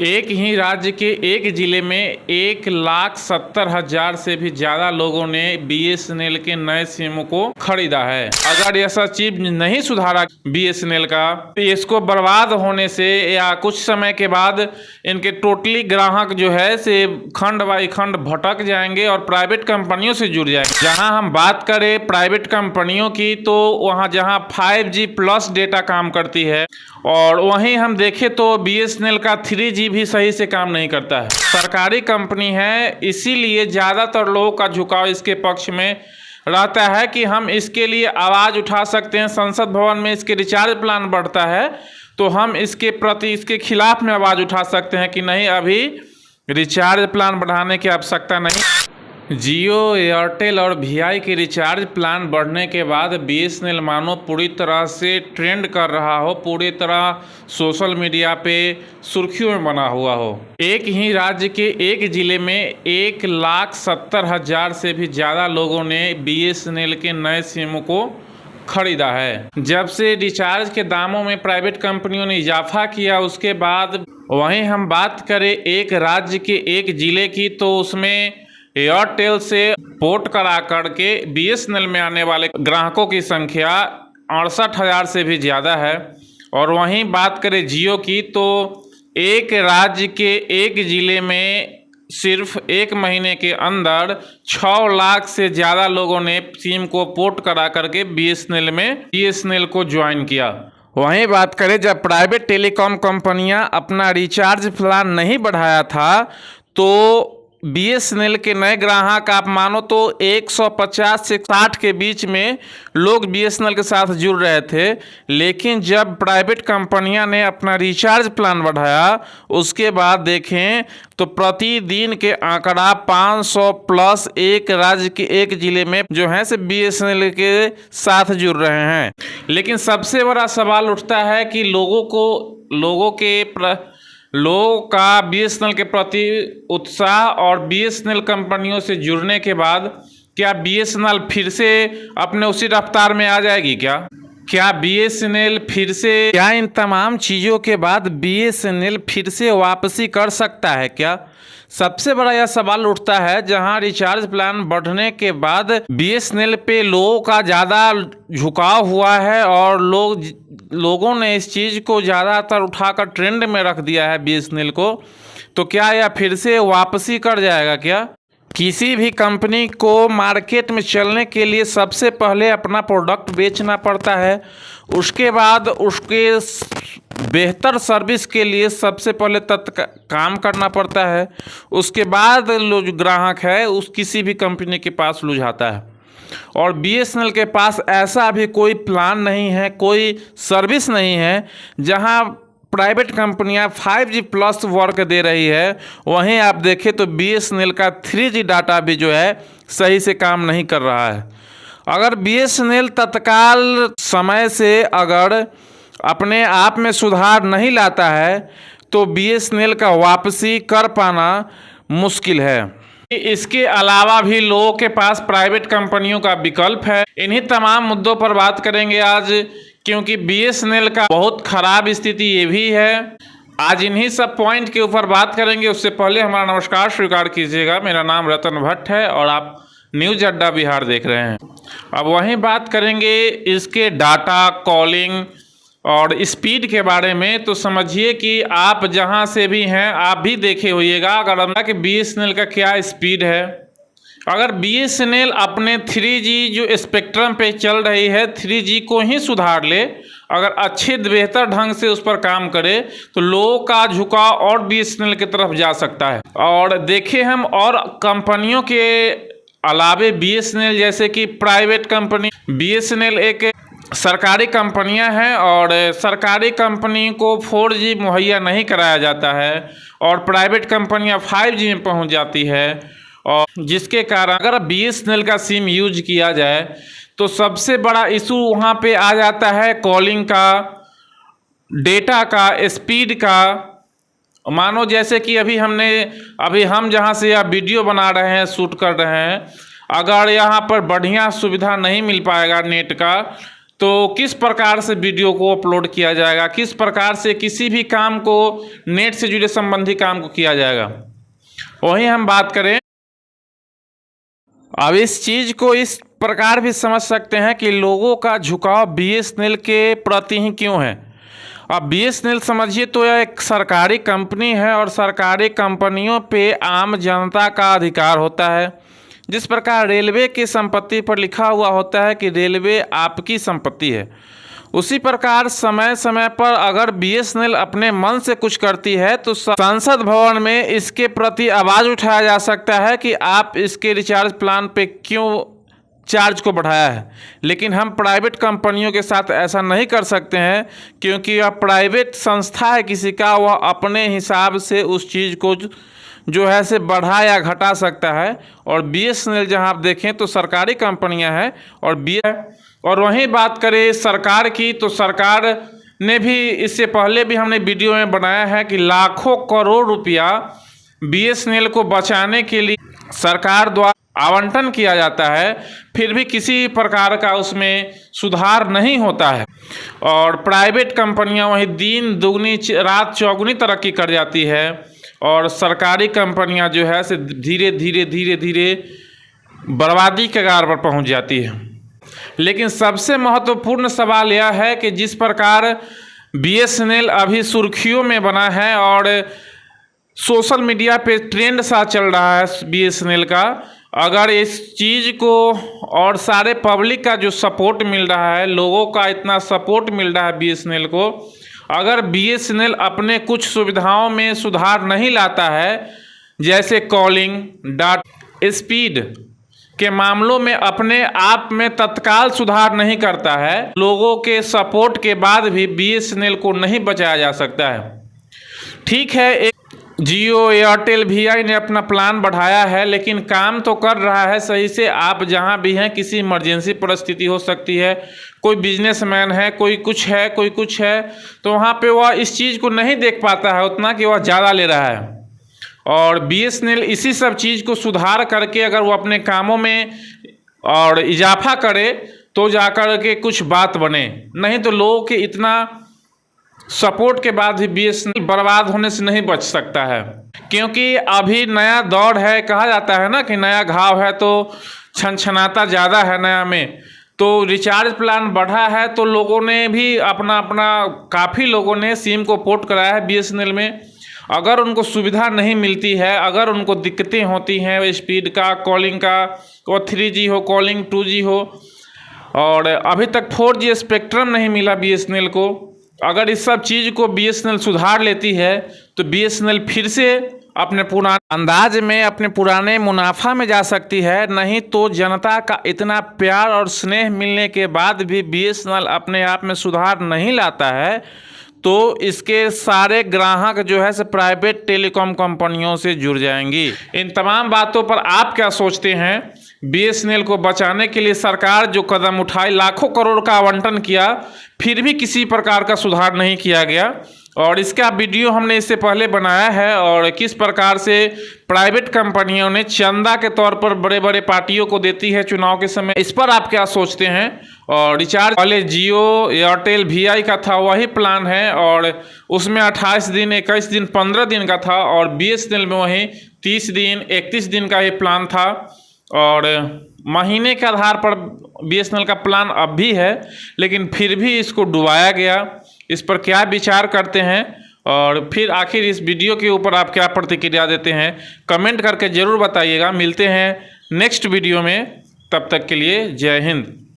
एक ही राज्य के एक जिले में 1,70,000 से भी ज़्यादा लोगों ने BSNL के नए सिम को खरीदा है। अगर ऐसा चीज नहीं सुधारा BSNL का, तो इसको बर्बाद होने से या कुछ समय के बाद इनके टोटली ग्राहक जो है से खंड बाई खंड भटक जाएंगे और प्राइवेट कंपनियों से जुड़ जाएंगे। जहां हम बात करें प्राइवेट कंपनियों की, तो वहां जहां 5G प्लस डेटा काम करती है, और वहीं हम देखें तो BSNL का 3G भी सही से काम नहीं करता है। सरकारी कंपनी है, इसीलिए ज़्यादातर लोगों का झुकाव इसके पक्ष में रहता है कि हम इसके लिए आवाज़ उठा सकते हैं। संसद भवन में इसके रिचार्ज प्लान बढ़ता है तो हम इसके प्रति, इसके खिलाफ में आवाज़ उठा सकते हैं कि नहीं, अभी रिचार्ज प्लान बढ़ाने की आवश्यकता नहीं। जियो, एयरटेल और VI के रिचार्ज प्लान बढ़ने के बाद BSNL मानो पूरी तरह से ट्रेंड कर रहा हो, पूरी तरह सोशल मीडिया पे सुर्खियों में बना हुआ हो। एक ही राज्य के एक जिले में 1,70,000 से भी ज़्यादा लोगों ने BSNL के नए सिम को खरीदा है। जब से रिचार्ज के दामों में प्राइवेट कंपनियों ने इजाफा किया, उसके बाद वहीं हम बात करें एक राज्य के एक जिले की, तो उसमें एयरटेल से पोर्ट करा करके BSNL में आने वाले ग्राहकों की संख्या 68,000 से भी ज़्यादा है। और वहीं बात करें जियो की, तो एक राज्य के एक ज़िले में सिर्फ एक महीने के अंदर 6 लाख से ज़्यादा लोगों ने सिम को पोर्ट करा करके BSNL को ज्वाइन किया। वहीं बात करें जब प्राइवेट टेलीकॉम कंपनियां अपना रिचार्ज प्लान नहीं बढ़ाया था, तो BSNL के नए ग्राहक आप मानो तो 150 से 60 के बीच में लोग BSNL के साथ जुड़ रहे थे। लेकिन जब प्राइवेट कंपनियां ने अपना रिचार्ज प्लान बढ़ाया, उसके बाद देखें तो प्रतिदिन के आंकड़ा 500 प्लस एक राज्य के एक ज़िले में जो है से BSNL के साथ जुड़ रहे हैं। लेकिन सबसे बड़ा सवाल उठता है कि लोगों का BSNL के प्रति उत्साह और BSNL कंपनियों से जुड़ने के बाद क्या BSNL फिर से अपने उसी रफ्तार में आ जाएगी क्या BSNL फिर से, क्या इन तमाम चीज़ों के बाद BSNL फिर से वापसी कर सकता है क्या? सबसे बड़ा यह सवाल उठता है, जहां रिचार्ज प्लान बढ़ने के बाद BSNL पे लोगों का ज़्यादा झुकाव हुआ है और लोगों ने इस चीज़ को ज़्यादातर उठाकर ट्रेंड में रख दिया है BSNL को, तो क्या यह फिर से वापसी कर जाएगा क्या? किसी भी कंपनी को मार्केट में चलने के लिए सबसे पहले अपना प्रोडक्ट बेचना पड़ता है, उसके बाद उसके बेहतर सर्विस के लिए सबसे पहले काम करना पड़ता है, उसके बाद जो ग्राहक है उस किसी भी कंपनी के पास लुझाता है। और BSNL के पास ऐसा भी कोई प्लान नहीं है, कोई सर्विस नहीं है जहां प्राइवेट कंपनियां 5G प्लस वर्क दे रही है। वहीं आप देखें तो BSNL का 3G डाटा भी जो है सही से काम नहीं कर रहा है। अगर BSNL तत्काल समय से अगर अपने आप में सुधार नहीं लाता है, तो BSNL का वापसी कर पाना मुश्किल है। इसके अलावा भी लोगों के पास प्राइवेट कंपनियों का विकल्प है। इन्हीं तमाम मुद्दों पर बात करेंगे आज, क्योंकि BSNL का बहुत खराब स्थिति ये भी है। आज इन्हीं सब पॉइंट के ऊपर बात करेंगे। उससे पहले हमारा नमस्कार स्वीकार कीजिएगा। मेरा नाम रतन भट्ट है और आप न्यूज़ अड्डा बिहार देख रहे हैं। अब वहीं बात करेंगे इसके डाटा, कॉलिंग और स्पीड के बारे में। तो समझिए कि आप जहां से भी हैं, आप भी देखे होइएगा अगर कि BSNL का क्या स्पीड है। अगर BSNL अपने 3G जो स्पेक्ट्रम पे चल रही है, 3G को ही सुधार ले, अगर अच्छे बेहतर ढंग से उस पर काम करे, तो लोगों का झुकाव और BSNL की तरफ जा सकता है। और देखें हम और कंपनियों के अलावे BSNL जैसे कि प्राइवेट कंपनी, BSNL एक सरकारी कंपनियां हैं और सरकारी कंपनी को 4G मुहैया नहीं कराया जाता है और प्राइवेट कंपनियां 5G में पहुंच जाती है। और जिसके कारण अगर BSNL का सिम यूज किया जाए तो सबसे बड़ा इशू वहाँ पे आ जाता है कॉलिंग का, डेटा का, स्पीड का। मानो जैसे कि अभी हम जहाँ से यह वीडियो बना रहे हैं, शूट कर रहे हैं, अगर यहाँ पर बढ़िया सुविधा नहीं मिल पाएगा नेट का, तो किस प्रकार से वीडियो को अपलोड किया जाएगा, किस प्रकार से किसी भी काम को नेट से जुड़े संबंधी काम को किया जाएगा, वही हम बात करें। अब इस चीज़ को इस प्रकार भी समझ सकते हैं कि लोगों का झुकाव बीएसएनएल के प्रति ही क्यों है। अब बीएसएनएल समझिए तो यह एक सरकारी कंपनी है और सरकारी कंपनियों पे आम जनता का अधिकार होता है। जिस प्रकार रेलवे की संपत्ति पर लिखा हुआ होता है कि रेलवे आपकी संपत्ति है, उसी प्रकार समय समय पर अगर बीएसएनएल अपने मन से कुछ करती है तो संसद भवन में इसके प्रति आवाज़ उठाया जा सकता है कि आप इसके रिचार्ज प्लान पे क्यों चार्ज को बढ़ाया है। लेकिन हम प्राइवेट कंपनियों के साथ ऐसा नहीं कर सकते हैं, क्योंकि यह प्राइवेट संस्था है किसी का, वह अपने हिसाब से उस चीज़ को जो है से बढ़ा या घटा सकता है। और बीएसएनएल जहां आप देखें तो सरकारी कंपनियां हैं और वहीं बात करें सरकार की, तो सरकार ने भी इससे पहले भी हमने वीडियो में बनाया है कि लाखों करोड़ रुपया बीएसएनएल को बचाने के लिए सरकार द्वारा आवंटन किया जाता है, फिर भी किसी प्रकार का उसमें सुधार नहीं होता है। और प्राइवेट कंपनियां वहीं दिन दुगनी रात चौगुनी तरक्की कर जाती है और सरकारी कंपनियां जो है से धीरे धीरे बर्बादी के कगार पर पहुंच जाती है। लेकिन सबसे महत्वपूर्ण सवाल यह है कि जिस प्रकार बीएसएनएल अभी सुर्खियों में बना है और सोशल मीडिया पे ट्रेंड सा चल रहा है बीएसएनएल का, अगर इस चीज़ को और सारे पब्लिक का जो सपोर्ट मिल रहा है, लोगों का इतना सपोर्ट मिल रहा है बीएसएनएल को, अगर बीएसएनएल अपने कुछ सुविधाओं में सुधार नहीं लाता है, जैसे कॉलिंग डाटा स्पीड के मामलों में अपने आप में तत्काल सुधार नहीं करता है, लोगों के सपोर्ट के बाद भी बीएसएनएल को नहीं बचाया जा सकता है। ठीक है, एक जियो एयरटेल वीआई ने अपना प्लान बढ़ाया है, लेकिन काम तो कर रहा है सही से। आप जहां भी हैं, किसी इमरजेंसी परिस्थिति हो सकती है, कोई बिजनेसमैन है, कोई कुछ है, कोई कुछ है, तो वहां पे वह इस चीज़ को नहीं देख पाता है उतना कि वह ज़्यादा ले रहा है। और बीएसएनएल इसी सब चीज़ को सुधार करके अगर वो अपने कामों में और इजाफा करे तो जाकर के कुछ बात बने, नहीं तो लोगों के इतना सपोर्ट के बाद भी बीएसएनएल बर्बाद होने से नहीं बच सकता है। क्योंकि अभी नया दौर है, कहा जाता है ना कि नया घाव है तो छनछनाता ज़्यादा है नया में। तो रिचार्ज प्लान बढ़ा है तो लोगों ने भी अपना काफ़ी लोगों ने सिम को पोर्ट कराया है बीएसएनएल में। अगर उनको सुविधा नहीं मिलती है, अगर उनको दिक्कतें होती हैं स्पीड का, कॉलिंग का, और 3G हो, कॉलिंग 2G हो, और अभी तक 4G स्पेक्ट्रम नहीं मिला बीएसएनएल को, अगर इस सब चीज़ को बीएसएनएल सुधार लेती है तो बीएसएनएल फिर से अपने पुराने अंदाज में, अपने पुराने मुनाफा में जा सकती है। नहीं तो जनता का इतना प्यार और स्नेह मिलने के बाद भी बीएसएनएल अपने आप में सुधार नहीं लाता है, तो इसके सारे ग्राहक जो है से प्राइवेट टेलीकॉम कंपनियों से जुड़ जाएंगी। इन तमाम बातों पर आप क्या सोचते हैं? बीएसएनएल को बचाने के लिए सरकार जो कदम उठाई, लाखों करोड़ का आवंटन किया, फिर भी किसी प्रकार का सुधार नहीं किया गया। और इसका वीडियो हमने इससे पहले बनाया है और किस प्रकार से प्राइवेट कंपनियों ने चंदा के तौर पर बड़े बड़े पार्टियों को देती है चुनाव के समय, इस पर आप क्या सोचते हैं? और रिचार्ज पहले जियो एयरटेल वीआई का था, वही प्लान है और उसमें 28 दिन, 21 दिन, 15 दिन का था, और बीएसएनएल में वही 30 दिन, 31 दिन का ही प्लान था। और महीने के आधार पर बीएसएनएल का प्लान अब भी है, लेकिन फिर भी इसको डुबाया गया। इस पर क्या विचार करते हैं और फिर आखिर इस वीडियो के ऊपर आप क्या प्रतिक्रिया देते हैं, कमेंट करके ज़रूर बताइएगा। मिलते हैं नेक्स्ट वीडियो में, तब तक के लिए जय हिंद।